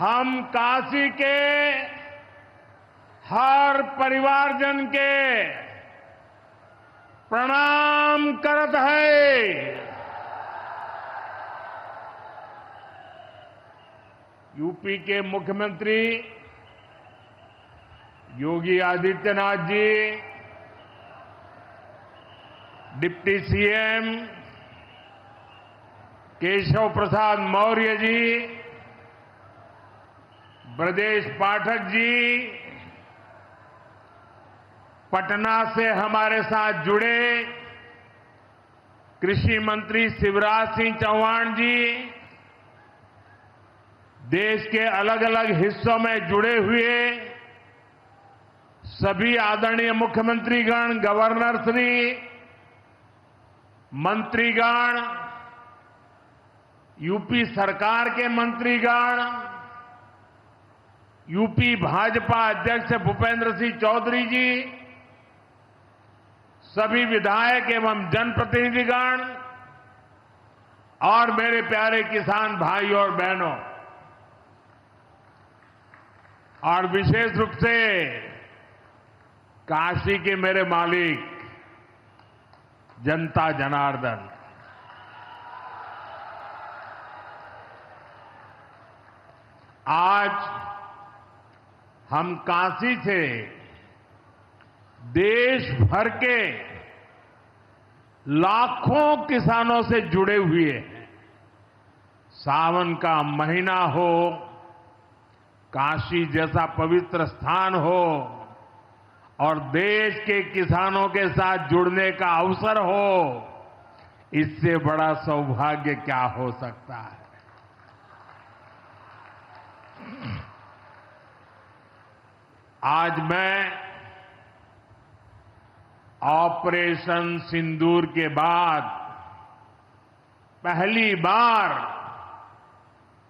हम काशी के हर परिवारजन के प्रणाम करत है। यूपी के मुख्यमंत्री योगी आदित्यनाथ जी, डिप्टी सीएम केशव प्रसाद मौर्य जी, ब्रजेश पाठक जी, पटना से हमारे साथ जुड़े कृषि मंत्री शिवराज सिंह चौहान जी, देश के अलग अलग हिस्सों में जुड़े हुए सभी आदरणीय मुख्यमंत्रीगण, गवर्नर श्री, मंत्रीगण, यूपी सरकार के मंत्रीगण, यूपी भाजपा अध्यक्ष भूपेंद्र सिंह चौधरी जी, सभी विधायक एवं जनप्रतिनिधिगण और मेरे प्यारे किसान भाई और बहनों, और विशेष रूप से काशी के मेरे मालिक, जनता जनार्दन, आज हम काशी से देश भर के लाखों किसानों से जुड़े हुए हैं। सावन का महीना हो, काशी जैसा पवित्र स्थान हो और देश के किसानों के साथ जुड़ने का अवसर हो, इससे बड़ा सौभाग्य क्या हो सकता है। आज मैं ऑपरेशन सिंदूर के बाद पहली बार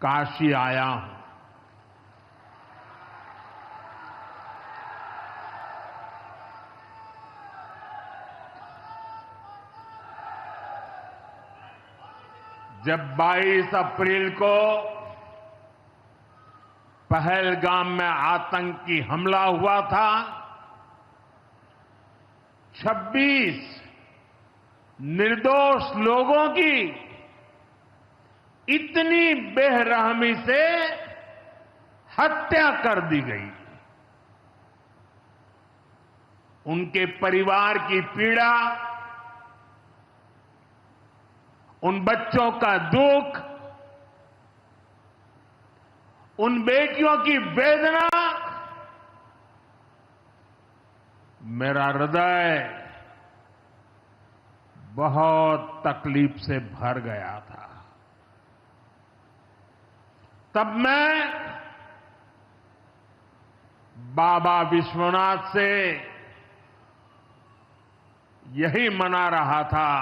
काशी आया हूं। जब 22 अप्रैल को पहलगाम में आतंकी हमला हुआ था, 26 निर्दोष लोगों की इतनी बेरहमी से हत्या कर दी गई। उनके परिवार की पीड़ा, उन बच्चों का दुख, उन बेटियों की वेदना, मेरा हृदय बहुत तकलीफ से भर गया था। तब मैं बाबा विश्वनाथ से यही मना रहा था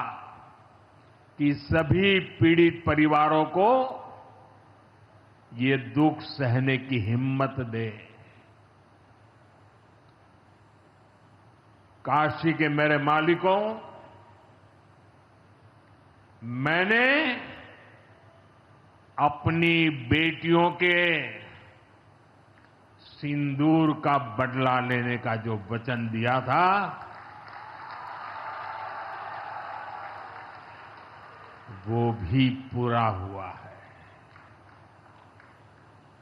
कि सभी पीड़ित परिवारों को ये दुख सहने की हिम्मत दे। काशी के मेरे मालिकों, मैंने अपनी बेटियों के सिंदूर का बदला लेने का जो वचन दिया था, वो भी पूरा हुआ है।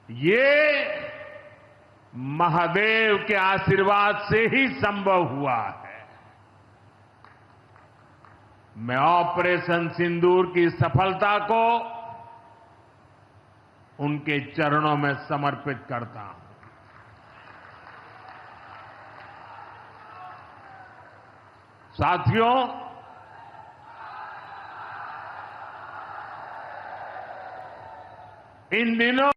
ये महादेव के आशीर्वाद से ही संभव हुआ है। मैं ऑपरेशन सिंदूर की सफलता को उनके चरणों में समर्पित करता हूं। साथियों, इन दिनों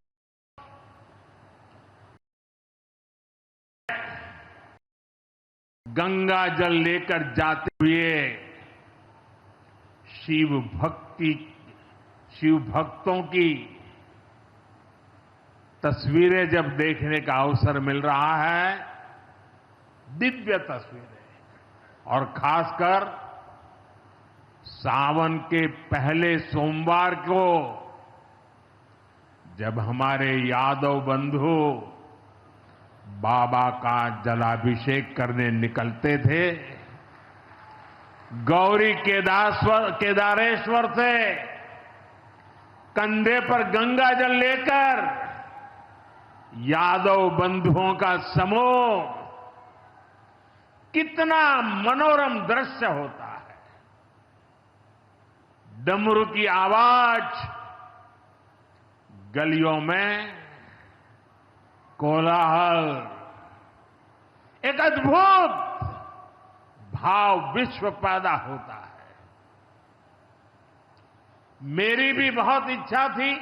गंगा जल लेकर जाते हुए शिव भक्तों की तस्वीरें जब देखने का अवसर मिल रहा है, दिव्य तस्वीरें, और खासकर सावन के पहले सोमवार को जब हमारे यादव बंधु बाबा का जलाभिषेक करने निकलते थे, गौरी केदारेश्वर से कंधे पर गंगा जल लेकर यादव बंधुओं का समूह, कितना मनोरम दृश्य होता है। डमरू की आवाज, गलियों में कोलाहल, एक अद्भुत भाव विश्व पैदा होता है। मेरी भी बहुत इच्छा थी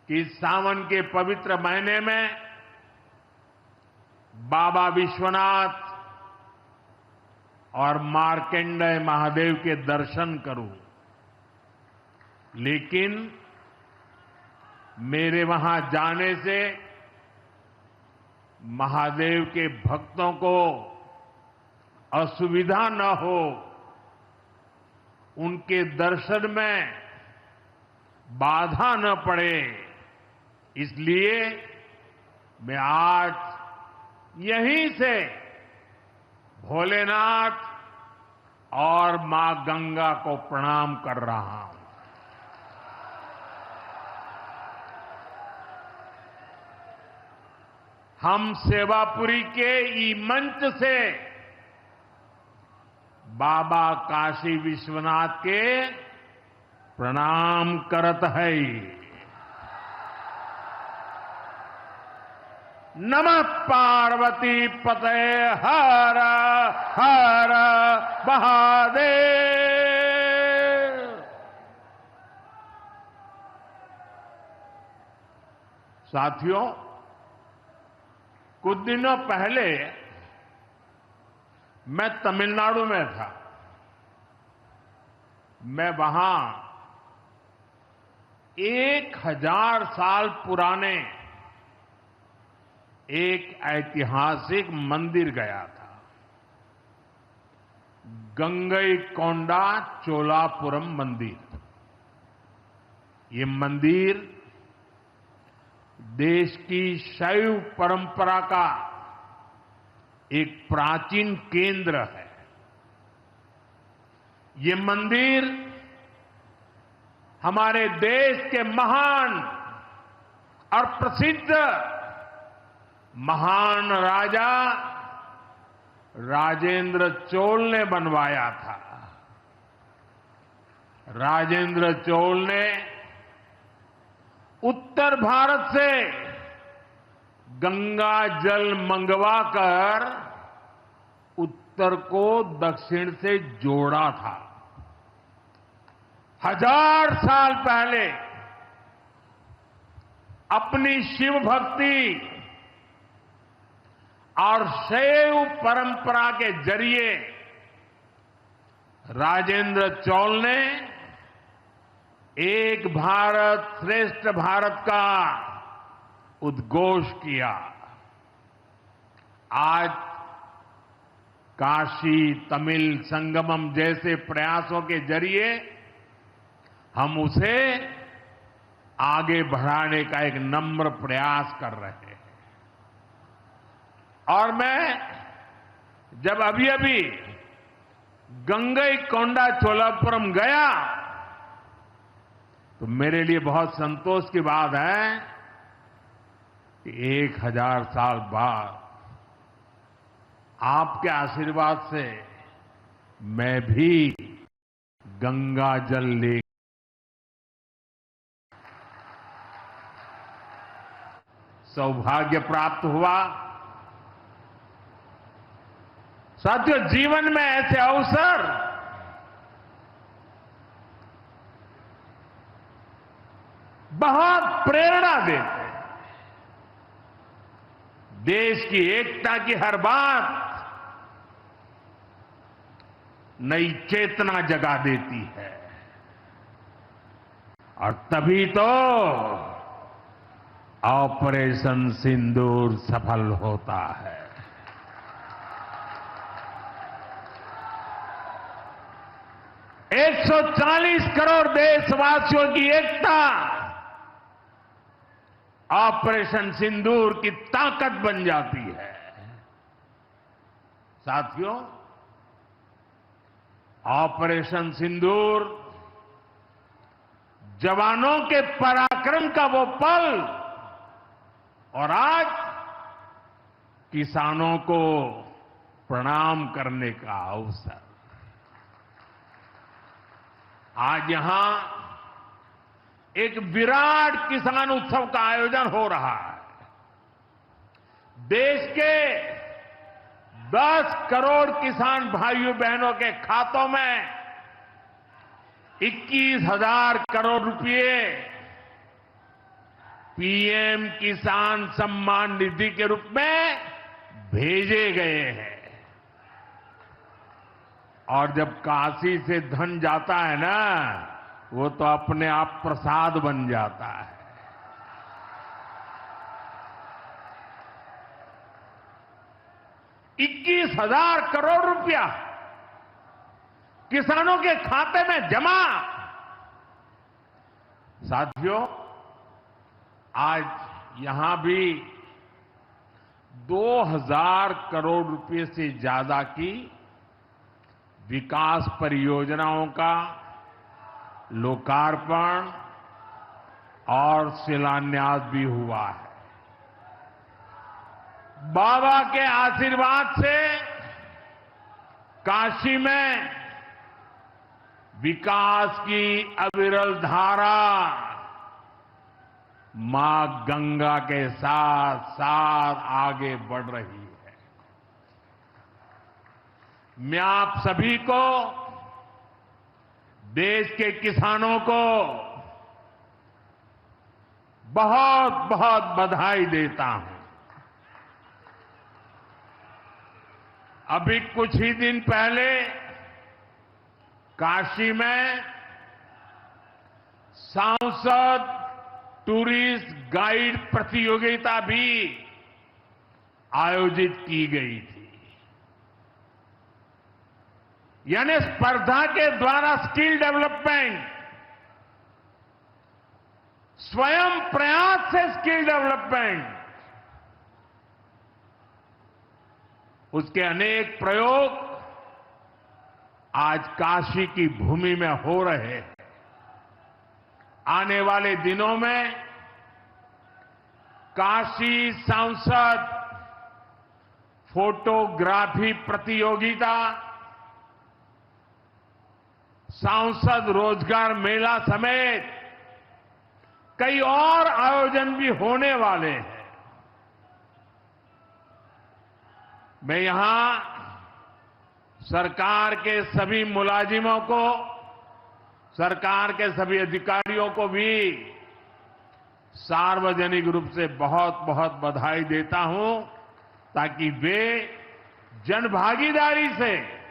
कि सावन के पवित्र महीने में बाबा विश्वनाथ और मार्कंडेय महादेव के दर्शन करूं, लेकिन मेरे वहां जाने से महादेव के भक्तों को असुविधा न हो, उनके दर्शन में बाधा न पड़े, इसलिए मैं आज यहीं से भोलेनाथ और मां गंगा को प्रणाम कर रहा हूं। हम सेवापुरी के ई मंच से बाबा काशी विश्वनाथ के प्रणाम करत है। नमः पार्वती पते हर हर महादेव। साथियों, कुछ दिनों पहले मैं तमिलनाडु में था। मैं वहां 1000 साल पुराने एक ऐतिहासिक मंदिर गया था, गंगईकोंडा चोलापुरम मंदिर। ये मंदिर देश की शैव परंपरा का एक प्राचीन केंद्र है। ये मंदिर हमारे देश के महान और प्रसिद्ध महान राजा राजेंद्र चोल ने बनवाया था। राजेंद्र चोल ने उत्तर भारत से गंगा जल मंगवाकर उत्तर को दक्षिण से जोड़ा था। 1000 साल पहले अपनी शिव भक्ति और शैव परंपरा के जरिए राजेंद्र चोल ने एक भारत श्रेष्ठ भारत का उद्घोष किया। आज काशी तमिल संगमम जैसे प्रयासों के जरिए हम उसे आगे बढ़ाने का एक नम्र प्रयास कर रहे हैं। और मैं जब अभी गंगईकोंडा चोलापुरम गया तो मेरे लिए बहुत संतोष की बात है कि 1000 साल बाद आपके आशीर्वाद से मैं भी गंगा जल ले सौभाग्य प्राप्त हुआ। साथियों, जीवन में ऐसे अवसर बहुत प्रेरणा देते हैं। देश की एकता की हर बात नई चेतना जगा देती है और तभी तो ऑपरेशन सिंदूर सफल होता है। 140 करोड़ देशवासियों की एकता ऑपरेशन सिंदूर की ताकत बन जाती है। साथियों, ऑपरेशन सिंदूर जवानों के पराक्रम का वो पल और आज किसानों को प्रणाम करने का अवसर। आज यहां एक विराट किसान उत्सव का आयोजन हो रहा है। देश के 10 करोड़ किसान भाइयों बहनों के खातों में 21,000 करोड़ रुपए पीएम किसान सम्मान निधि के रूप में भेजे गए हैं। और जब काशी से धन जाता है ना, वो तो अपने आप प्रसाद बन जाता है। ₹21,000 करोड़ रुपया किसानों के खाते में जमा। साथियों, आज यहां भी 2,000 करोड़ रुपए से ज्यादा की विकास परियोजनाओं का लोकार्पण और शिलान्यास भी हुआ है। बाबा के आशीर्वाद से काशी में विकास की अविरल धारा मां गंगा के साथ साथ आगे बढ़ रही है। मैं आप सभी को, देश के किसानों को बहुत बहुत बधाई देता हूं। अभी कुछ ही दिन पहले काशी में सांसद टूरिस्ट गाइड प्रतियोगिता भी आयोजित की गई थी। यानी स्पर्धा के द्वारा स्किल डेवलपमेंट, स्वयं प्रयास से स्किल डेवलपमेंट, उसके अनेक प्रयोग आज काशी की भूमि में हो रहे हैं। आने वाले दिनों में काशी सांसद फोटोग्राफी प्रतियोगिता, सांसद रोजगार मेला समेत कई और आयोजन भी होने वाले हैं। मैं यहां सरकार के सभी मुलाजिमों को, सरकार के सभी अधिकारियों को भी सार्वजनिक रूप से बहुत बहुत बधाई देता हूं, ताकि वे जनभागीदारी से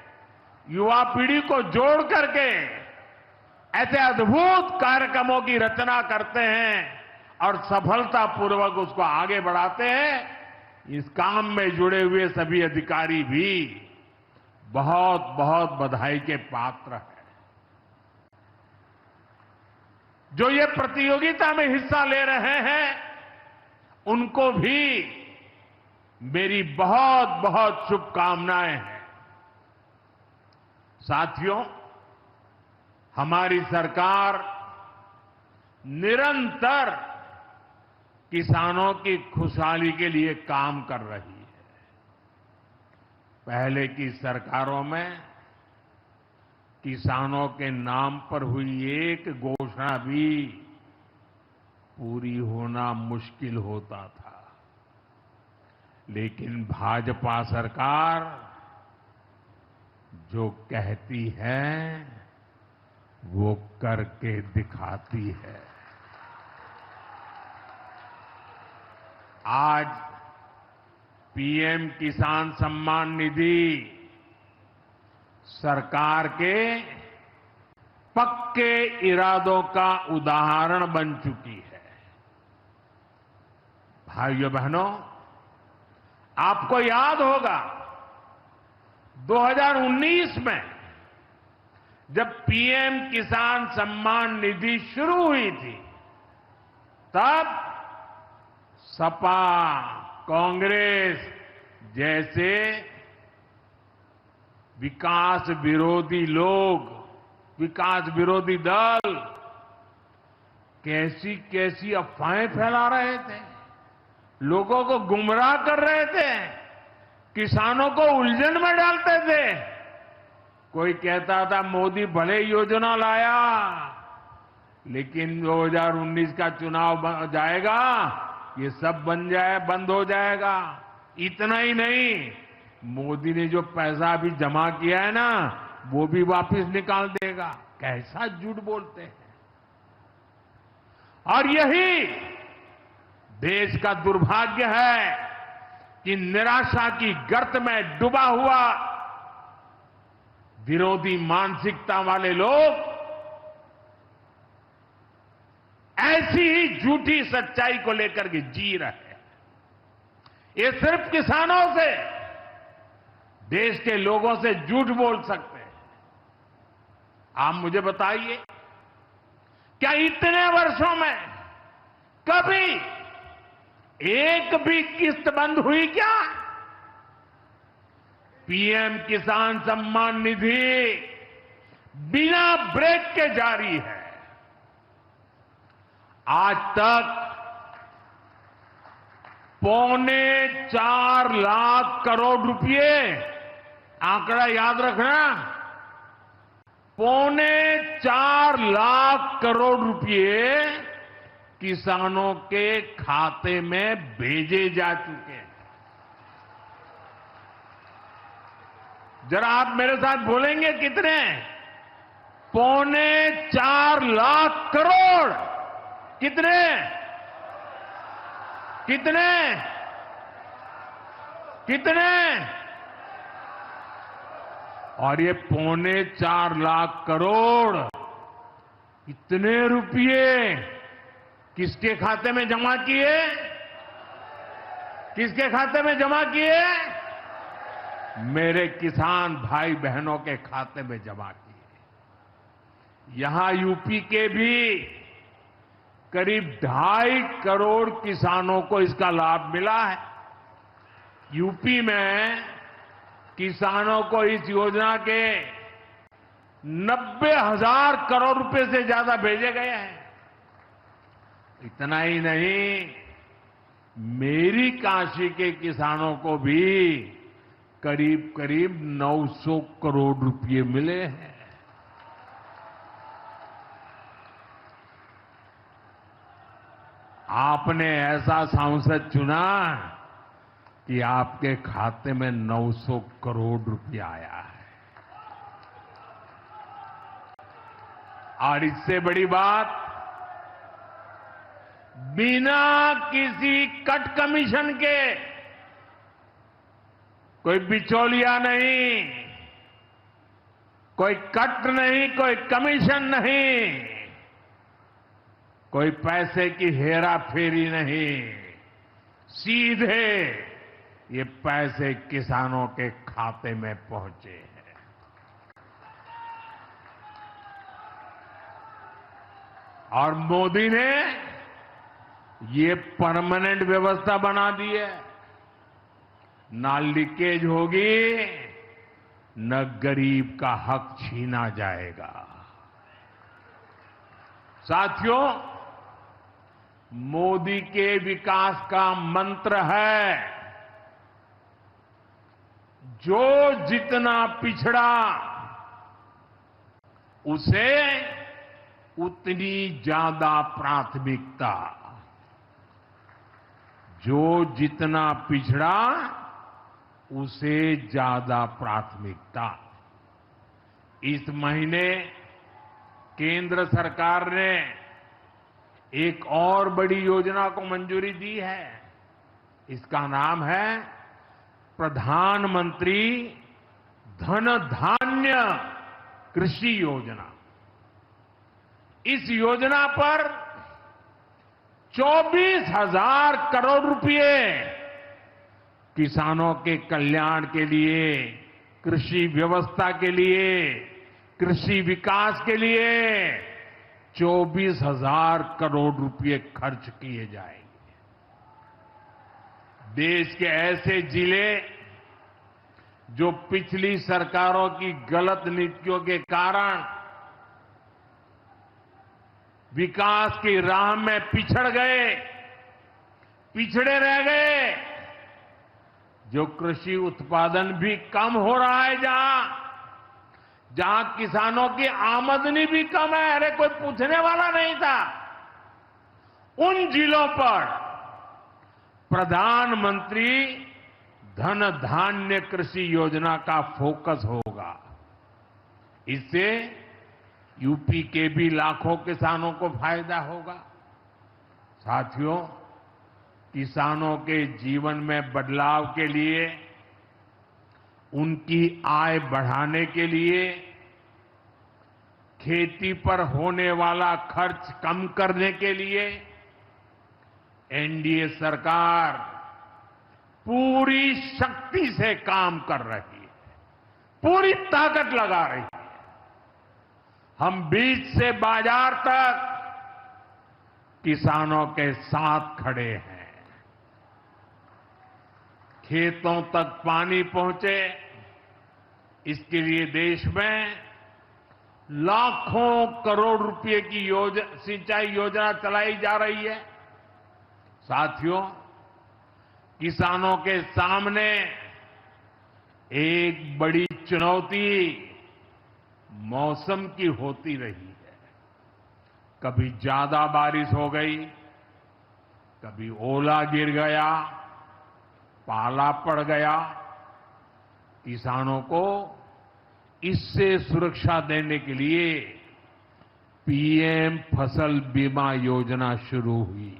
युवा पीढ़ी को जोड़ करके ऐसे अद्भुत कार्यक्रमों की रचना करते हैं और सफलतापूर्वक उसको आगे बढ़ाते हैं। इस काम में जुड़े हुए सभी अधिकारी भी बहुत बहुत बधाई के पात्र हैं। जो ये प्रतियोगिता में हिस्सा ले रहे हैं, उनको भी मेरी बहुत बहुत शुभकामनाएं हैं। साथियों, हमारी सरकार निरंतर किसानों की खुशहाली के लिए काम कर रही है। पहले की सरकारों में किसानों के नाम पर हुई एक घोषणा भी पूरी होना मुश्किल होता था, लेकिन भाजपा सरकार जो कहती है वो करके दिखाती है। आज पीएम किसान सम्मान निधि सरकार के पक्के इरादों का उदाहरण बन चुकी है। भाइयों बहनों, आपको याद होगा 2019 में जब पीएम किसान सम्मान निधि शुरू हुई थी, तब सपा, कांग्रेस जैसे विकास विरोधी लोग, विकास विरोधी दल कैसी कैसी अफवाहें फैला रहे थे, लोगों को गुमराह कर रहे थे, किसानों को उलझन में डालते थे। कोई कहता था मोदी भले योजना लाया, लेकिन 2019 का चुनाव जाएगा, ये सब बंद हो जाएगा। इतना ही नहीं, मोदी ने जो पैसा अभी जमा किया है ना, वो भी वापस निकाल देगा। कैसा झूठ बोलते हैं। और यही देश का दुर्भाग्य है कि निराशा की गर्त में डूबा हुआ विरोधी मानसिकता वाले लोग ऐसी ही झूठी सच्चाई को लेकर के जी रहे हैं। ये सिर्फ किसानों से, देश के लोगों से झूठ बोल सकते हैं। आप मुझे बताइए, क्या इतने वर्षों में कभी एक भी किस्त बंद हुई क्या? पीएम किसान सम्मान निधि बिना ब्रेक के जारी है। आज तक 4.25 लाख करोड़ रुपए, आंकड़ा याद रखना, 4.25 लाख करोड़ रुपए किसानों के खाते में भेजे जा चुके हैं। जरा आप मेरे साथ बोलेंगे कितने? 4.25 लाख करोड़। कितने? कितने? कितने? और ये 4.25 लाख करोड़ इतने रुपये किसके खाते में जमा किए? किसके खाते में जमा किए? मेरे किसान भाई बहनों के खाते में जमा किए। यहां यूपी के भी करीब 2.5 करोड़ किसानों को इसका लाभ मिला है। यूपी में किसानों को इस योजना के 90,000 करोड़ रुपए से ज्यादा भेजे गए हैं। इतना ही नहीं, मेरी काशी के किसानों को भी करीब करीब 900 करोड़ रुपए मिले हैं। आपने ऐसा सांसद चुना कि आपके खाते में 900 करोड़ रुपया आया है। और इससे बड़ी बात, बिना किसी कट कमीशन के, कोई बिचौलिया नहीं, कोई कट नहीं, कोई कमीशन नहीं, कोई पैसे की हेरा फेरी नहीं, सीधे ये पैसे किसानों के खाते में पहुंचे हैं। और मोदी ने ये परमानेंट व्यवस्था बना दी है। ना लीकेज होगी, न गरीब का हक छीना जाएगा। साथियों, मोदी के विकास का मंत्र है, जो जितना पिछड़ा उसे उतनी ज्यादा प्राथमिकता। जो जितना पिछड़ा उसे ज्यादा प्राथमिकता। इस महीने केंद्र सरकार ने एक और बड़ी योजना को मंजूरी दी है। इसका नाम है प्रधानमंत्री धन धान्य कृषि योजना। इस योजना पर 24,000 करोड़ रुपए किसानों के कल्याण के लिए, कृषि व्यवस्था के लिए, कृषि विकास के लिए 24,000 करोड़ रुपए खर्च किए जाएंगे। देश के ऐसे जिले जो पिछली सरकारों की गलत नीतियों के कारण विकास की राह में पिछड़ गए, पिछड़े रह गए, जो कृषि उत्पादन भी कम हो रहा है, जहां किसानों की आमदनी भी कम है, अरे कोई पूछने वाला नहीं था, उन जिलों पर प्रधानमंत्री धन धान्य कृषि योजना का फोकस होगा। इससे यूपी के भी लाखों किसानों को फायदा होगा। साथियों, किसानों के जीवन में बदलाव के लिए, उनकी आय बढ़ाने के लिए, खेती पर होने वाला खर्च कम करने के लिए एनडीए सरकार पूरी शक्ति से काम कर रही है, पूरी ताकत लगा रही है। हम बीज से बाजार तक किसानों के साथ खड़े हैं। खेतों तक पानी पहुंचे, इसके लिए देश में लाखों करोड़ रुपए की सिंचाई योजना चलाई जा रही है। साथियों, किसानों के सामने एक बड़ी चुनौती मौसम की होती रही है। कभी ज्यादा बारिश हो गई, कभी ओला गिर गया, पाला पड़ गया। किसानों को इससे सुरक्षा देने के लिए पीएम फसल बीमा योजना शुरू हुई।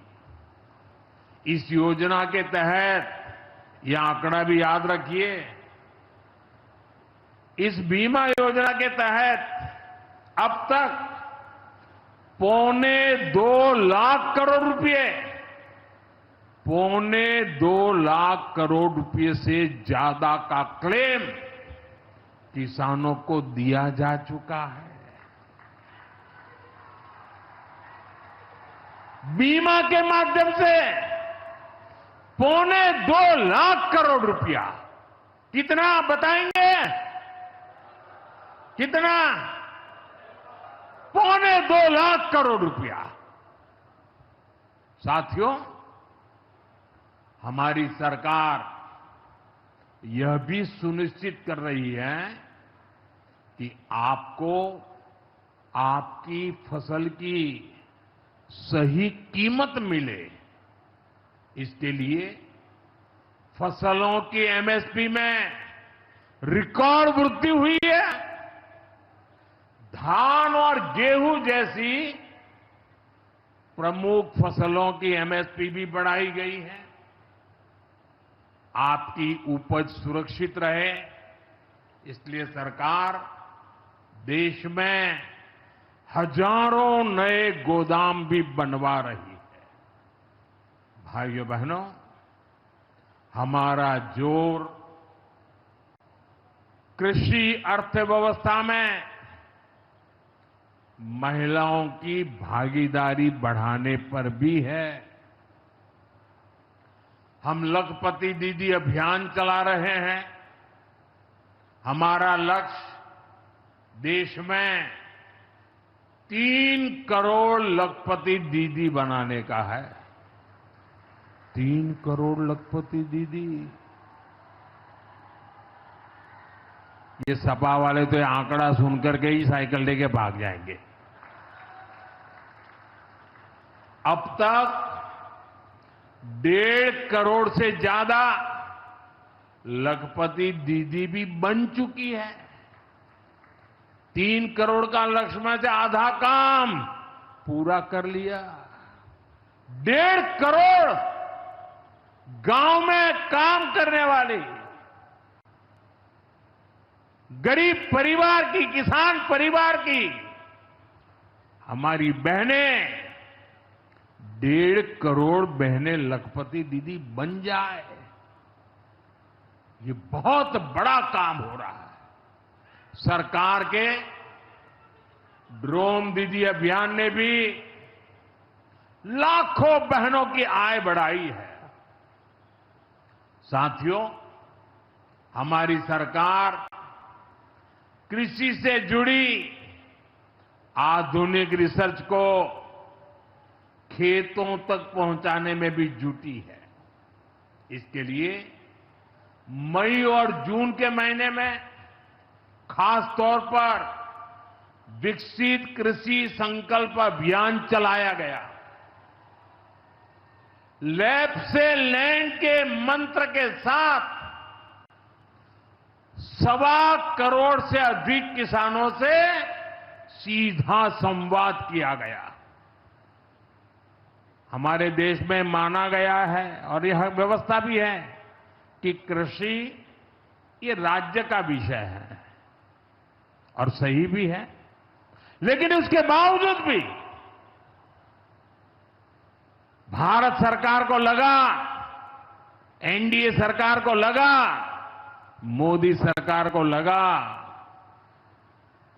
इस योजना के तहत, यह आंकड़ा भी याद रखिए, इस बीमा योजना के तहत अब तक 2.25 लाख करोड़ रुपए, 2.25 लाख करोड़ रुपए से ज्यादा का क्लेम किसानों को दिया जा चुका है। बीमा के माध्यम से 2.25 लाख करोड़ रुपया, कितना बताएंगे? कितना? 2.25 लाख करोड़ रुपया। साथियों, हमारी सरकार यह भी सुनिश्चित कर रही है कि आपको आपकी फसल की सही कीमत मिले। इसके लिए फसलों की एमएसपी में रिकॉर्ड वृद्धि हुई है। धान और गेहूं जैसी प्रमुख फसलों की एमएसपी भी बढ़ाई गई है। आपकी उपज सुरक्षित रहे, इसलिए सरकार देश में हजारों नए गोदाम भी बनवा रही है। भाइयों बहनों, हमारा जोर कृषि अर्थव्यवस्था में महिलाओं की भागीदारी बढ़ाने पर भी है। हम लखपति दीदी अभियान चला रहे हैं। हमारा लक्ष्य देश में 3 करोड़ लखपति दीदी बनाने का है। 3 करोड़ लखपति दीदी। ये सपा वाले तो ये आंकड़ा सुनकर के ही साइकिल लेके भाग जाएंगे। अब तक 1.5 करोड़ से ज्यादा लखपति दीदी भी बन चुकी है। 3 करोड़ का लक्ष्य में से आधा काम पूरा कर लिया। 1.5 करोड़ गांव में काम करने वाली गरीब परिवार की, किसान परिवार की हमारी बहनें, 1.5 करोड़ बहनें लखपति दीदी बन जाए, ये बहुत बड़ा काम हो रहा है। सरकार के ड्रोन दीदी अभियान ने भी लाखों बहनों की आय बढ़ाई है। साथियों, हमारी सरकार कृषि से जुड़ी आधुनिक रिसर्च को खेतों तक पहुंचाने में भी जुटी है। इसके लिए मई और जून के महीने में खास तौर पर विकसित कृषि संकल्प अभियान चलाया गया। लैब से लैंड के मंत्र के साथ 1.25 करोड़ से अधिक किसानों से सीधा संवाद किया गया। हमारे देश में माना गया है और यह व्यवस्था भी है कि कृषि ये राज्य का विषय है और सही भी है, लेकिन उसके बावजूद भी भारत सरकार को लगा, एनडीए सरकार को लगा, मोदी सरकार को लगा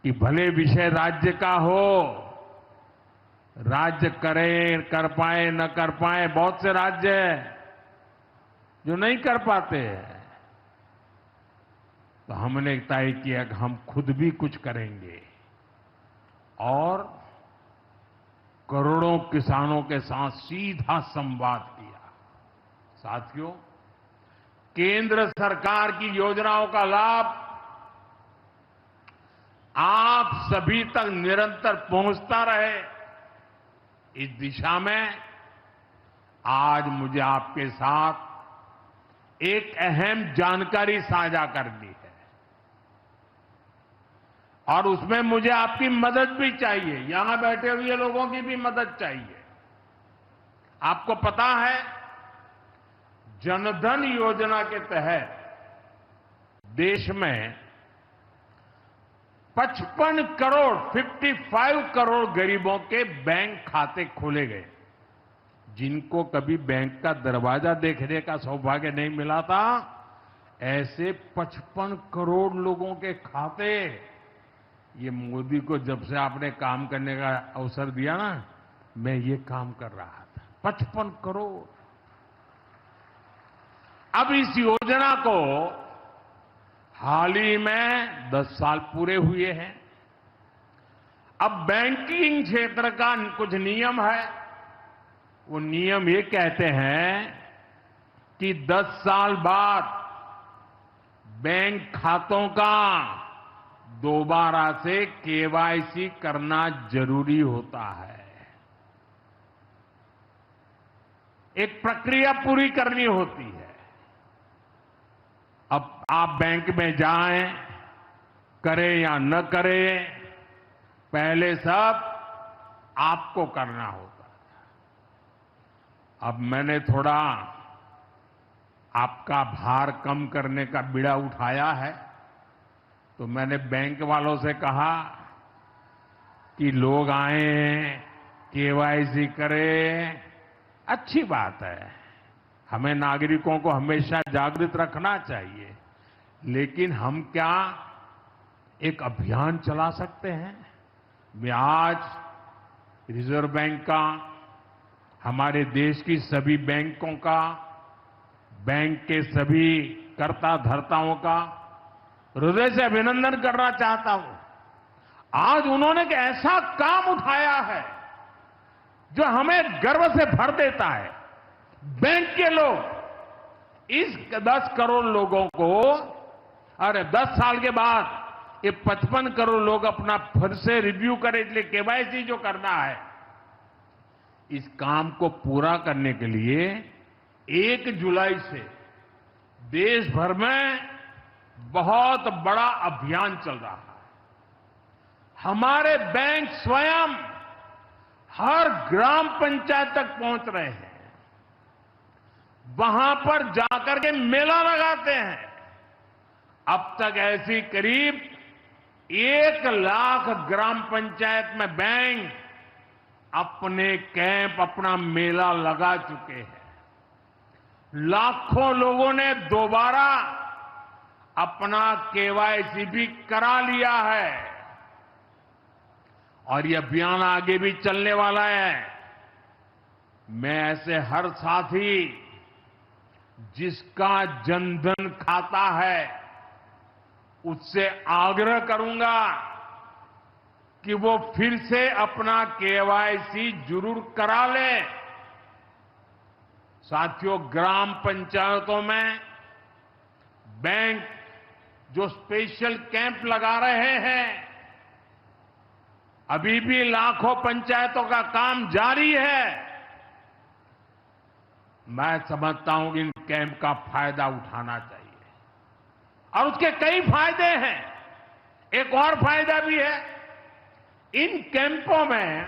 कि भले विषय राज्य का हो, राज्य करे, कर पाए न कर पाए, बहुत से राज्य हैं जो नहीं कर पाते हैं। तो हमने तय किया कि हम खुद भी कुछ करेंगे और करोड़ों किसानों के साथ सीधा संवाद किया। साथियों, केंद्र सरकार की योजनाओं का लाभ आप सभी तक निरंतर पहुंचता रहे, इस दिशा में आज मुझे आपके साथ एक अहम जानकारी साझा करनी है और उसमें मुझे आपकी मदद भी चाहिए। यहां बैठे हुए लोगों की भी मदद चाहिए। आपको पता है, जनधन योजना के तहत देश में 55 करोड़ गरीबों के बैंक खाते खोले गए। जिनको कभी बैंक का दरवाजा देखने का सौभाग्य नहीं मिला था, ऐसे 55 करोड़ लोगों के खाते, ये मोदी को जब से आपने काम करने का अवसर दिया ना, मैं ये काम कर रहा था। 55 करोड़। अब इस योजना को हाल ही में 10 साल पूरे हुए हैं। अब बैंकिंग क्षेत्र का कुछ नियम है। वो नियम ये कहते हैं कि 10 साल बाद बैंक खातों का दोबारा से केवाईसी करना जरूरी होता है। एक प्रक्रिया पूरी करनी होती है। अब आप बैंक में जाएं, करें या न करें, पहले सब आपको करना होता है। अब मैंने थोड़ा आपका भार कम करने का बीड़ा उठाया है, तो मैंने बैंक वालों से कहा कि लोग आएं, केवाईसी करें, अच्छी बात है। हमें नागरिकों को हमेशा जागृत रखना चाहिए, लेकिन हम क्या एक अभियान चला सकते हैं? मैं आज रिजर्व बैंक का, हमारे देश की सभी बैंकों का, बैंक के सभी कर्ता धर्ताओं का हृदय से अभिनंदन करना चाहता हूं। आज उन्होंने एक ऐसा काम उठाया है जो हमें गर्व से भर देता है। बैंक के लोग इस 10 करोड़ लोगों को, अरे 10 साल के बाद ये 55 करोड़ लोग अपना फिर से रिव्यू करें, इसलिए केवाईसी जो करना है, इस काम को पूरा करने के लिए 1 जुलाई से देश भर में बहुत बड़ा अभियान चल रहा है। हमारे बैंक स्वयं हर ग्राम पंचायत तक पहुंच रहे हैं, वहां पर जाकर के मेला लगाते हैं। अब तक ऐसी करीब 1 लाख ग्राम पंचायत में बैंक अपने कैंप, अपना मेला लगा चुके हैं। लाखों लोगों ने दोबारा अपना केवाईसी भी करा लिया है और ये अभियान आगे भी चलने वाला है। मैं ऐसे हर साथी जिसका जनधन खाता है उससे आग्रह करूंगा कि वो फिर से अपना केवाईसी जरूर करा ले। साथियों, ग्राम पंचायतों में बैंक जो स्पेशल कैंप लगा रहे हैं, अभी भी लाखों पंचायतों का काम जारी है। मैं समझता हूं कि इन कैंप का फायदा उठाना चाहिए और उसके कई फायदे हैं। एक और फायदा भी है, इन कैंपों में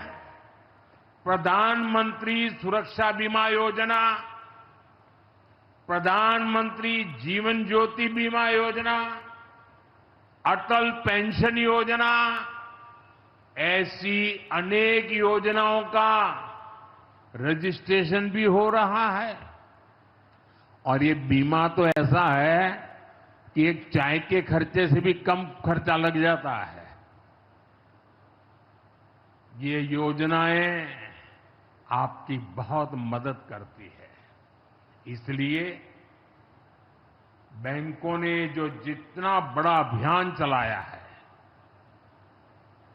प्रधानमंत्री सुरक्षा बीमा योजना, प्रधानमंत्री जीवन ज्योति बीमा योजना, अटल पेंशन योजना, ऐसी अनेक योजनाओं का रजिस्ट्रेशन भी हो रहा है। और ये बीमा तो ऐसा है कि एक चाय के खर्चे से भी कम खर्चा लग जाता है। ये योजनाएं आपकी बहुत मदद करती है। इसलिए बैंकों ने जो जितना बड़ा अभियान चलाया है,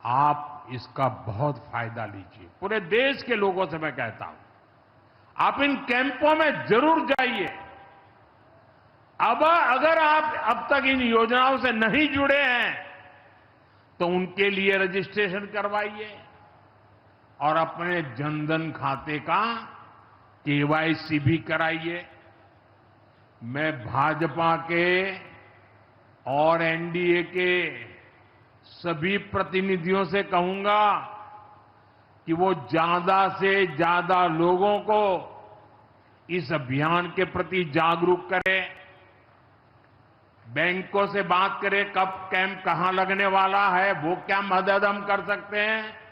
आप इसका बहुत फायदा लीजिए। पूरे देश के लोगों से मैं कहता हूं, आप इन कैंपों में जरूर जाइए। अब अगर आप अब तक इन योजनाओं से नहीं जुड़े हैं तो उनके लिए रजिस्ट्रेशन करवाइए और अपने जनधन खाते का केवाईसी भी कराइए। मैं भाजपा के और एनडीए के सभी प्रतिनिधियों से कहूंगा कि वो ज्यादा से ज्यादा लोगों को इस अभियान के प्रति जागरूक करें। बैंकों से बात करें कब कैंप कहां लगने वाला है, वो क्या मदद हम कर सकते हैं।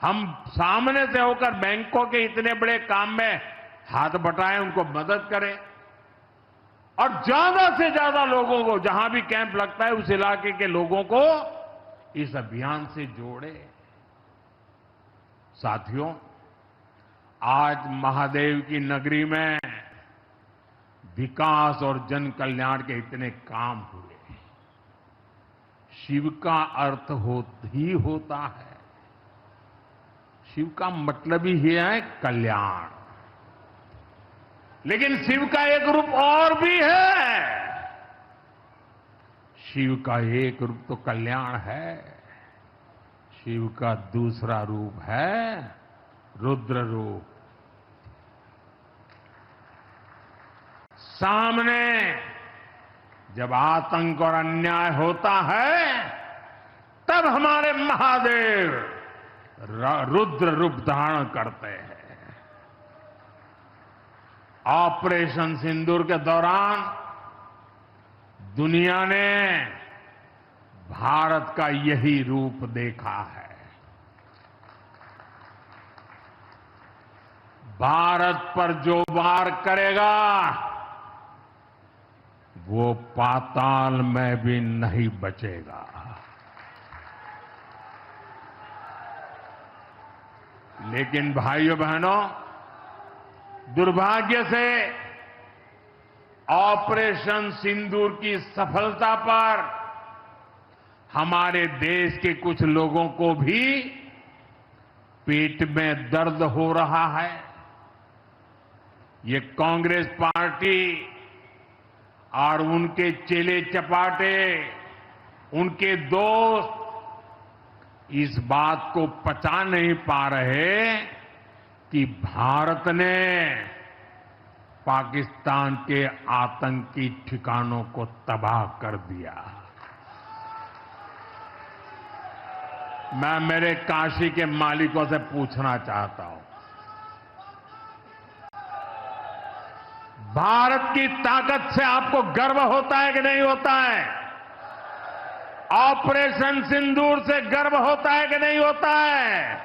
हम सामने से होकर बैंकों के इतने बड़े काम में हाथ बटाएं, उनको मदद करें और ज्यादा से ज्यादा लोगों को, जहां भी कैंप लगता है उस इलाके के लोगों को इस अभियान से जोड़े। साथियों, आज महादेव की नगरी में विकास और जन कल्याण के इतने काम हुए। शिव का अर्थ ही होता है, शिव का मतलब ही है कल्याण। लेकिन शिव का एक रूप और भी है। शिव का एक रूप तो कल्याण है, शिव का दूसरा रूप है रुद्र रूप। सामने जब आतंक और अन्याय होता है तब हमारे महादेव रुद्र रूप धारण करते हैं। ऑपरेशन सिंदूर के दौरान दुनिया ने भारत का यही रूप देखा है। भारत पर जो वार करेगा वो पाताल में भी नहीं बचेगा। लेकिन भाइयों बहनों, दुर्भाग्य से ऑपरेशन सिंदूर की सफलता पर हमारे देश के कुछ लोगों को भी पेट में दर्द हो रहा है। ये कांग्रेस पार्टी और उनके चेले चपाटे, उनके दोस्त इस बात को पचा नहीं पा रहे कि भारत ने पाकिस्तान के आतंकी ठिकानों को तबाह कर दिया। मैं मेरे काशी के मालिकों से पूछना चाहता हूं, भारत की ताकत से आपको गर्व होता है कि नहीं होता है? ऑपरेशन सिंदूर से गर्व होता है कि नहीं होता है?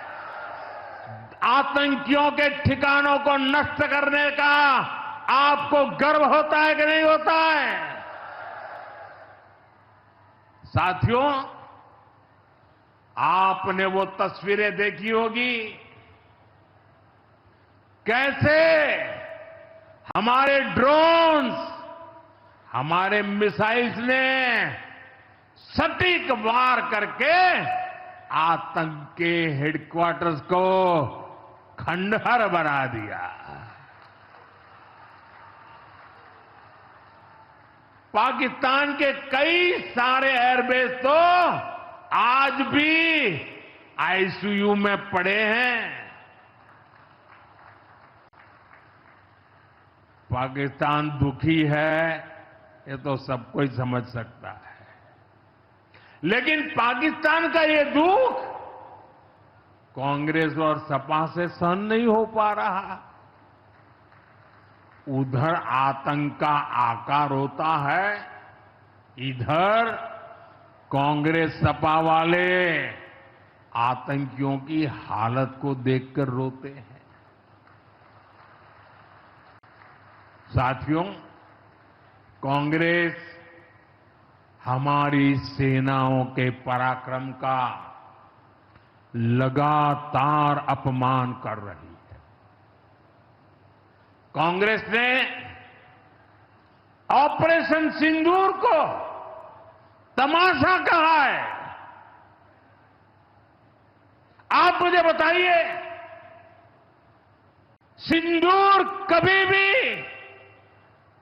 आतंकियों के ठिकानों को नष्ट करने का आपको गर्व होता है कि नहीं होता है? साथियों, आपने वो तस्वीरें देखी होगी कैसे हमारे ड्रोन्स, हमारे मिसाइल्स ने सटीक वार करके आतंक के हेडक्वार्टर्स को खंडहर बना दिया। पाकिस्तान के कई सारे एयरबेस तो आज भी आईसीयू में पड़े हैं। पाकिस्तान दुखी है, ये तो सब कोई समझ सकता है, लेकिन पाकिस्तान का ये दुख कांग्रेस और सपा से सहन नहीं हो पा रहा। उधर आतंक का आकार होता है, इधर कांग्रेस सपा वाले आतंकियों की हालत को देखकर रोते हैं। साथियों, कांग्रेस हमारी सेनाओं के पराक्रम का लगातार अपमान कर रही है। कांग्रेस ने ऑपरेशन सिंदूर को तमाशा कहा है। आप मुझे बताइए, सिंदूर कभी भी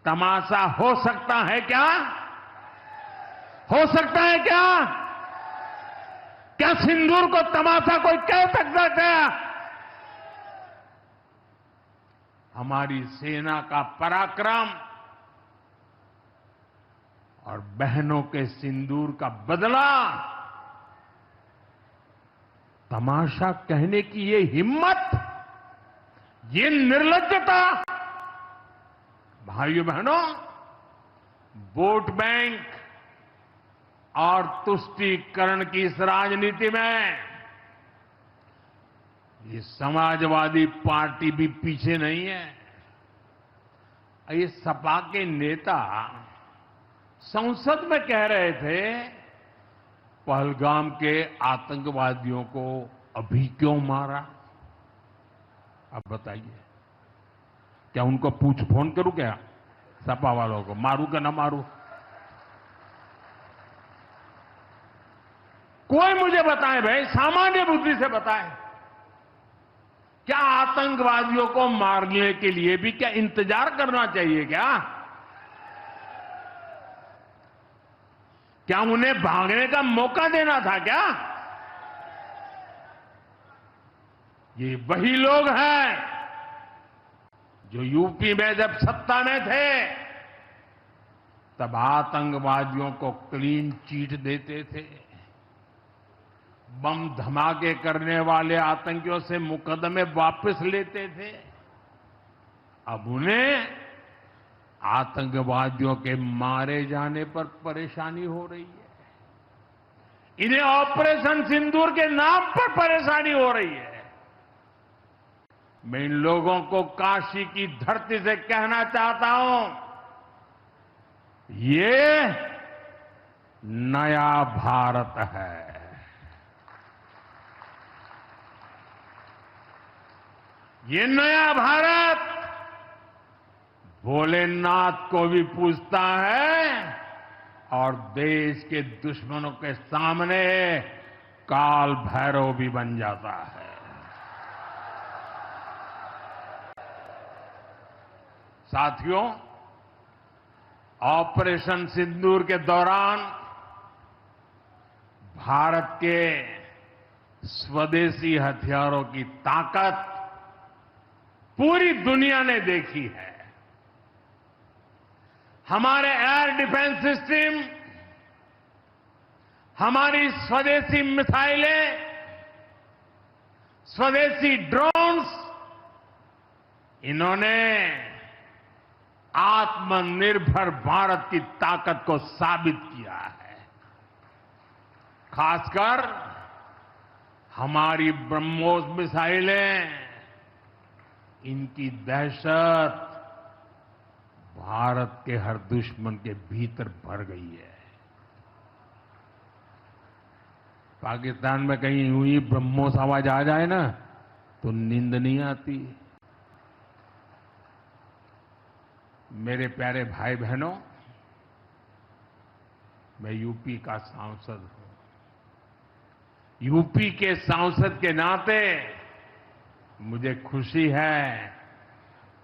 तमाशा हो सकता है क्या? हो सकता है क्या? क्या सिंदूर को तमाशा कोई कह सकता है क्या? हमारी सेना का पराक्रम और बहनों के सिंदूर का बदला तमाशा कहने की ये हिम्मत, ये निर्लज्जता, भाइयों बहनों, वोट बैंक और तुष्टीकरण की इस राजनीति में ये समाजवादी पार्टी भी पीछे नहीं है। ये सपा के नेता संसद में कह रहे थे, पहलगाम के आतंकवादियों को अभी क्यों मारा? अब बताइए, क्या उनको फोन करूं क्या? सपा वालों को मारूं कि ना मारूं? कोई मुझे बताए भाई, सामान्य बुद्धि से बताए, क्या आतंकवादियों को मारने के लिए भी क्या इंतजार करना चाहिए क्या? क्या उन्हें भागने का मौका देना था क्या? ये वही लोग हैं जो यूपी में जब सत्ता में थे तब आतंकवादियों को क्लीन चिट देते थे, बम धमाके करने वाले आतंकियों से मुकदमे वापस लेते थे। अब उन्हें आतंकवादियों के मारे जाने पर परेशानी हो रही है। इन्हें ऑपरेशन सिंदूर के नाम पर परेशानी हो रही है। मैं इन लोगों को काशी की धरती से कहना चाहता हूं, ये नया भारत है। ये नया भारत भोलेनाथ को भी पूजता है और देश के दुश्मनों के सामने काल भैरव भी बन जाता है। साथियों, ऑपरेशन सिंदूर के दौरान भारत के स्वदेशी हथियारों की ताकत पूरी दुनिया ने देखी है। हमारे एयर डिफेंस सिस्टम, हमारी स्वदेशी मिसाइलें, स्वदेशी ड्रोन्स, इन्होंने आत्मनिर्भर भारत की ताकत को साबित किया है। खासकर हमारी ब्रह्मोस मिसाइलें, इनकी दहशत भारत के हर दुश्मन के भीतर भर गई है। पाकिस्तान में कहीं हुई ब्रह्मोस आवाज आ जाए ना तो नींद नहीं आती। मेरे प्यारे भाई बहनों, मैं यूपी का सांसद हूं। यूपी के सांसद के नाते मुझे खुशी है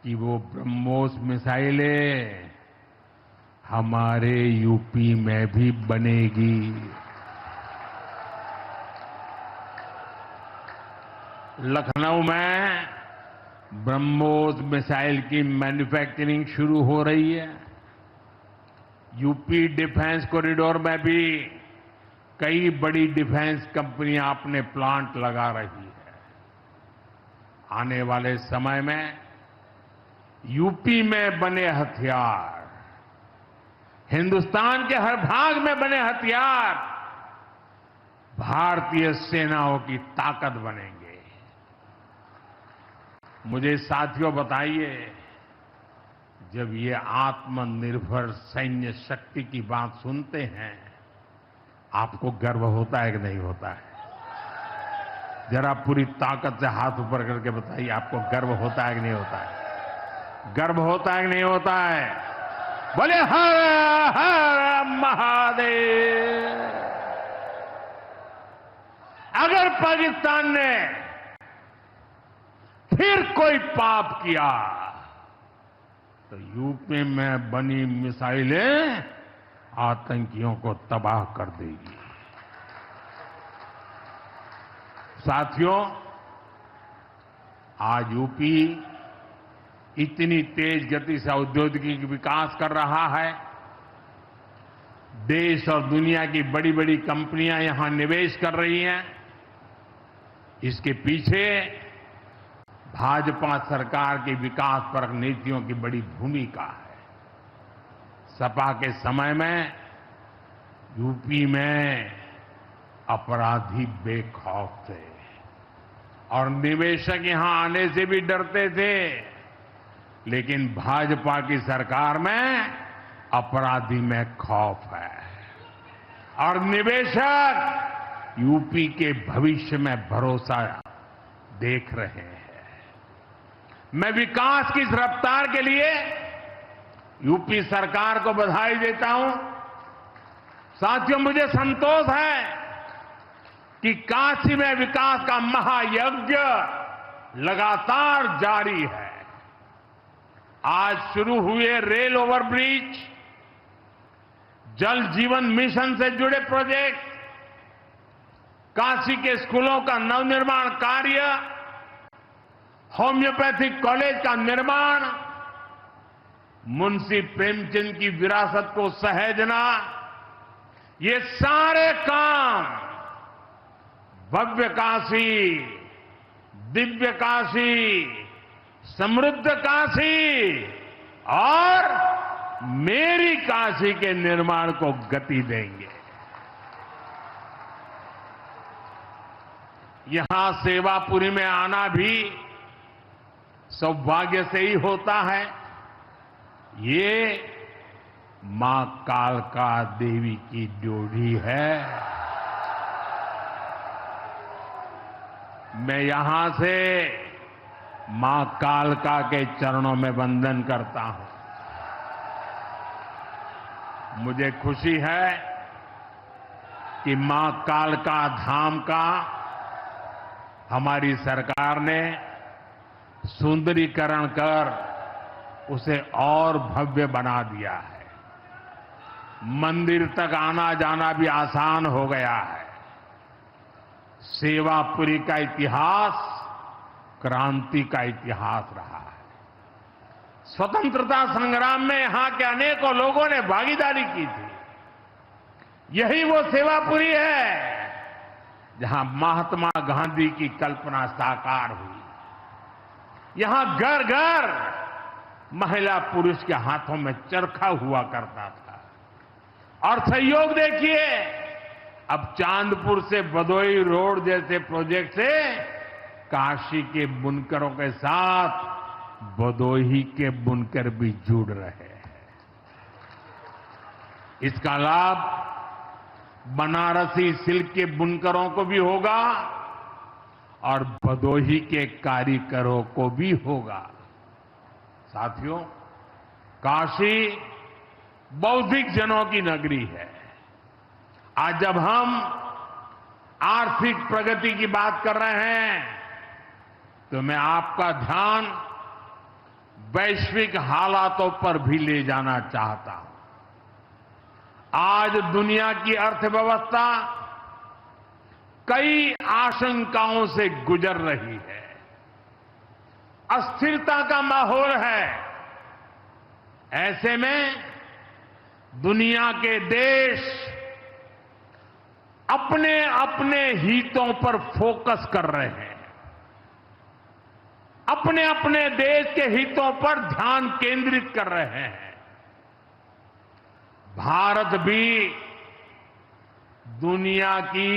कि वो ब्रह्मोस मिसाइलें हमारे यूपी में भी बनेगी। लखनऊ में ब्रह्मोस मिसाइल की मैन्युफैक्चरिंग शुरू हो रही है। यूपी डिफेंस कॉरिडोर में भी कई बड़ी डिफेंस कंपनियां अपने प्लांट लगा रही है। आने वाले समय में यूपी में बने हथियार, हिंदुस्तान के हर भाग में बने हथियार भारतीय सेनाओं की ताकत बनेंगे। मुझे साथियों बताइए, जब ये आत्मनिर्भर सैन्य शक्ति की बात सुनते हैं, आपको गर्व होता है कि नहीं होता है? जरा पूरी ताकत से हाथ ऊपर करके बताइए, आपको गर्व होता है कि नहीं होता है? गर्व होता है कि नहीं होता है? बोले हर हर महादेव। अगर पाकिस्तान ने फिर कोई पाप किया तो यूपी में बनी मिसाइलें आतंकियों को तबाह कर देगी। साथियों, आज यूपी इतनी तेज गति से औद्योगिक विकास कर रहा है। देश और दुनिया की बड़ी बड़ी कंपनियां यहां निवेश कर रही हैं। इसके पीछे भाजपा सरकार की विकासपरक नीतियों की बड़ी भूमिका है। सपा के समय में यूपी में अपराधी बेखौफ थे और निवेशक यहां आने से भी डरते थे, लेकिन भाजपा की सरकार में अपराधी में खौफ है और निवेशक यूपी के भविष्य में भरोसा देख रहे हैं। मैं विकास की इस रफ्तार के लिए यूपी सरकार को बधाई देता हूं। साथियों, मुझे संतोष है कि काशी में विकास का महायज्ञ लगातार जारी है। आज शुरू हुए रेल ओवरब्रिज, जल जीवन मिशन से जुड़े प्रोजेक्ट, काशी के स्कूलों का नवनिर्माण कार्य, होम्योपैथिक कॉलेज का निर्माण, मुंशी प्रेमचंद की विरासत को सहेजना, ये सारे काम भव्य काशी, दिव्य काशी, समृद्ध काशी और मेरी काशी के निर्माण को गति देंगे। यहां सेवापुरी में आना भी सौभाग्य से ही होता है। ये मां कालका देवी की ड्योढ़ी है। मैं यहां से मां कालका के चरणों में वंदन करता हूं। मुझे खुशी है कि मां कालका धाम का हमारी सरकार ने सुंदरीकरण कर उसे और भव्य बना दिया है। मंदिर तक आना जाना भी आसान हो गया है। सेवापुरी का इतिहास क्रांति का इतिहास रहा है। स्वतंत्रता संग्राम में यहां के अनेकों लोगों ने भागीदारी की थी। यही वो सेवापुरी है जहां महात्मा गांधी की कल्पना साकार हुई। यहां घर घर महिला पुरुष के हाथों में चरखा हुआ करता था। और सहयोग देखिए, अब चांदपुर से भदोई रोड जैसे प्रोजेक्ट से काशी के बुनकरों के साथ भदोही के बुनकर भी जुड़ रहे हैं। इसका लाभ बनारसी सिल्क के बुनकरों को भी होगा और भदोही के कारीगरों को भी होगा। साथियों, काशी बौद्धिक जनों की नगरी है। आज जब हम आर्थिक प्रगति की बात कर रहे हैं तो मैं आपका ध्यान वैश्विक हालातों पर भी ले जाना चाहता हूं। आज दुनिया की अर्थव्यवस्था कई आशंकाओं से गुजर रही है। अस्थिरता का माहौल है। ऐसे में दुनिया के देश अपने अपने हितों पर फोकस कर रहे हैं। अपने अपने देश के हितों पर ध्यान केंद्रित कर रहे हैं। भारत भी दुनिया की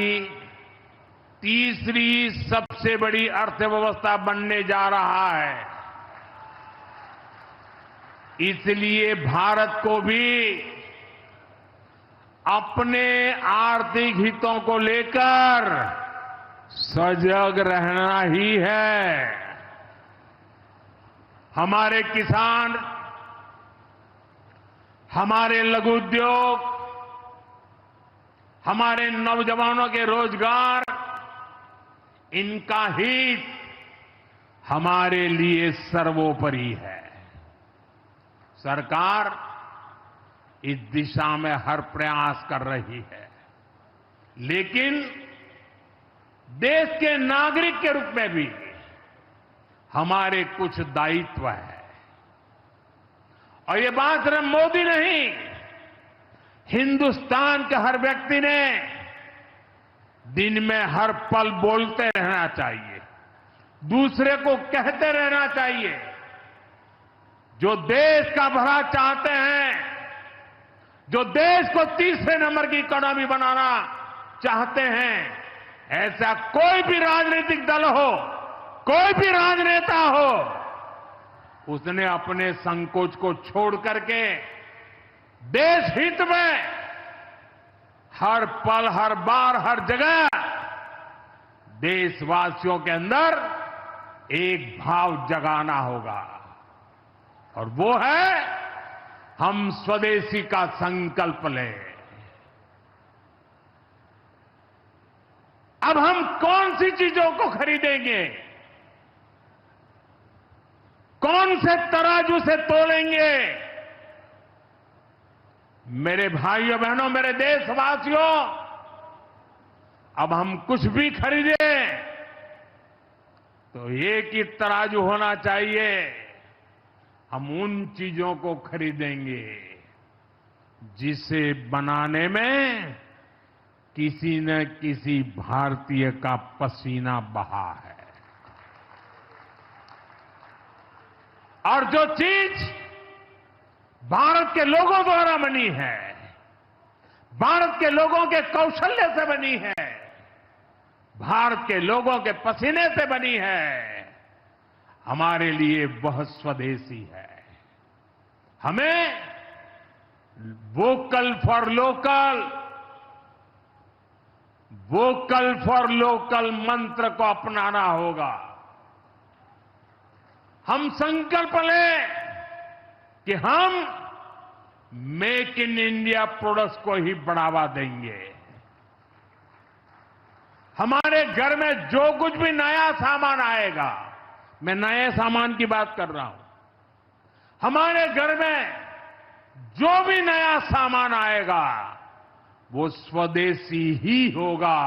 तीसरी सबसे बड़ी अर्थव्यवस्था बनने जा रहा है। इसलिए भारत को भी अपने आर्थिक हितों को लेकर सजग रहना ही है। हमारे किसान, हमारे लघु उद्योग, हमारे नौजवानों के रोजगार, इनका हित हमारे लिए सर्वोपरि है। सरकार इस दिशा में हर प्रयास कर रही है, लेकिन देश के नागरिक के रूप में भी हमारे कुछ दायित्व है। और ये बात सिर्फ मोदी नहीं, हिंदुस्तान के हर व्यक्ति ने दिन में हर पल बोलते रहना चाहिए, दूसरे को कहते रहना चाहिए। जो देश का भला चाहते हैं, जो देश को तीसरे नंबर की इकोनॉमी बनाना चाहते हैं, ऐसा कोई भी राजनीतिक दल हो, कोई भी राजनेता हो, उसने अपने संकोच को छोड़ करके देश हित में हर पल, हर बार, हर जगह देशवासियों के अंदर एक भाव जगाना होगा, और वो है हम स्वदेशी का संकल्प लें। अब हम कौन सी चीजों को खरीदेंगे, कौन से तराजू से तोलेंगे? मेरे भाइयों बहनों, मेरे देशवासियों, अब हम कुछ भी खरीदें तो एक ही तराजू होना चाहिए। हम उन चीजों को खरीदेंगे जिसे बनाने में किसी न किसी भारतीय का पसीना बहा है। और जो चीज भारत के लोगों द्वारा बनी है, भारत के लोगों के कौशल्य से बनी है, भारत के लोगों के पसीने से बनी है, हमारे लिए वह स्वदेशी है। हमें vocal for local, vocal for local मंत्र को अपनाना होगा। हम संकल्प लें कि हम मेक इन इंडिया प्रोडक्ट्स को ही बढ़ावा देंगे। हमारे घर में जो कुछ भी नया सामान आएगा, मैं नए सामान की बात कर रहा हूं, हमारे घर में जो भी नया सामान आएगा वो स्वदेशी ही होगा।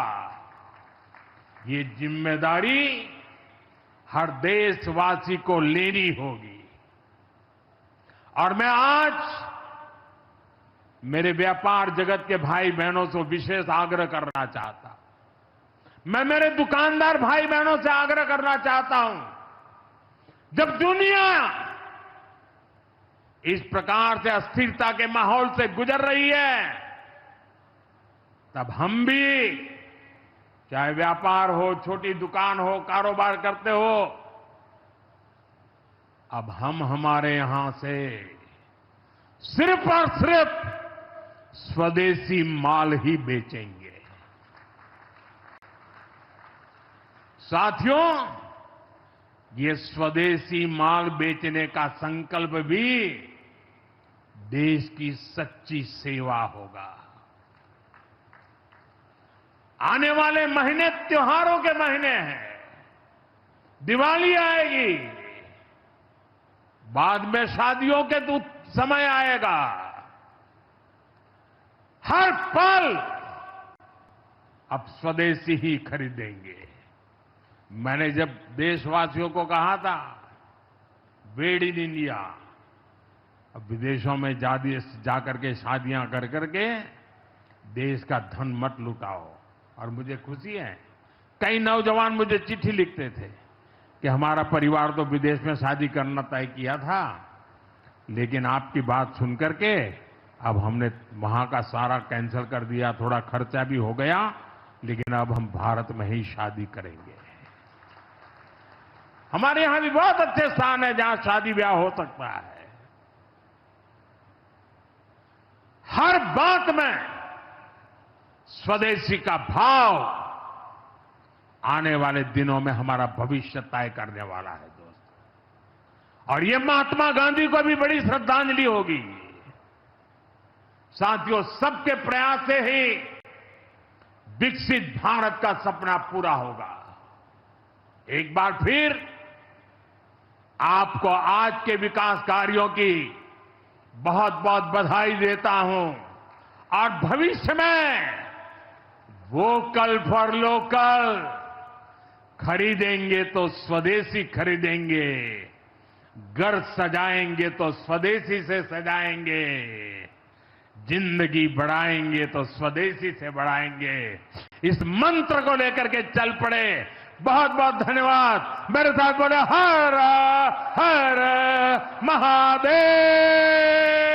ये जिम्मेदारी हर देशवासी को लेनी होगी। और मैं आज मेरे व्यापार जगत के भाई बहनों से विशेष आग्रह करना चाहता हूं। मैं मेरे दुकानदार भाई बहनों से आग्रह करना चाहता हूं, जब दुनिया इस प्रकार से अस्थिरता के माहौल से गुजर रही है, तब हम भी, चाहे व्यापार हो, छोटी दुकान हो, कारोबार करते हो, अब हम हमारे यहां से सिर्फ और सिर्फ स्वदेशी माल ही बेचेंगे। साथियों, ये स्वदेशी माल बेचने का संकल्प भी देश की सच्ची सेवा होगा। आने वाले महीने त्योहारों के महीने हैं। दिवाली आएगी, बाद में शादियों के समय आएगा। हर पल अब स्वदेशी ही खरीदेंगे। मैंने जब देशवासियों को कहा था मेड इन इंडिया, अब विदेशों में जाकर के शादियां कर करके देश का धन मत लुटाओ। और मुझे खुशी है, कई नौजवान मुझे चिट्ठी लिखते थे कि हमारा परिवार तो विदेश में शादी करना तय किया था, लेकिन आपकी बात सुन करके अब हमने वहां का सारा कैंसिल कर दिया। थोड़ा खर्चा भी हो गया, लेकिन अब हम भारत में ही शादी करेंगे। हमारे यहां भी बहुत अच्छे स्थान है जहां शादी ब्याह हो सकता है। हर बात में स्वदेशी का भाव आने वाले दिनों में हमारा भविष्य तय करने वाला है दोस्तों। और ये महात्मा गांधी को भी बड़ी श्रद्धांजलि होगी। साथियों, सबके प्रयास से ही विकसित भारत का सपना पूरा होगा। एक बार फिर आपको आज के विकास कार्यों की बहुत बहुत बधाई देता हूं। और भविष्य में वोकल फॉर लोकल, खरीदेंगे तो स्वदेशी खरीदेंगे, घर सजाएंगे तो स्वदेशी से सजाएंगे, जिंदगी बढ़ाएंगे तो स्वदेशी से बढ़ाएंगे। इस मंत्र को लेकर के चल पड़े। बहुत बहुत धन्यवाद। मेरे साथ बोले हर हर महादेव।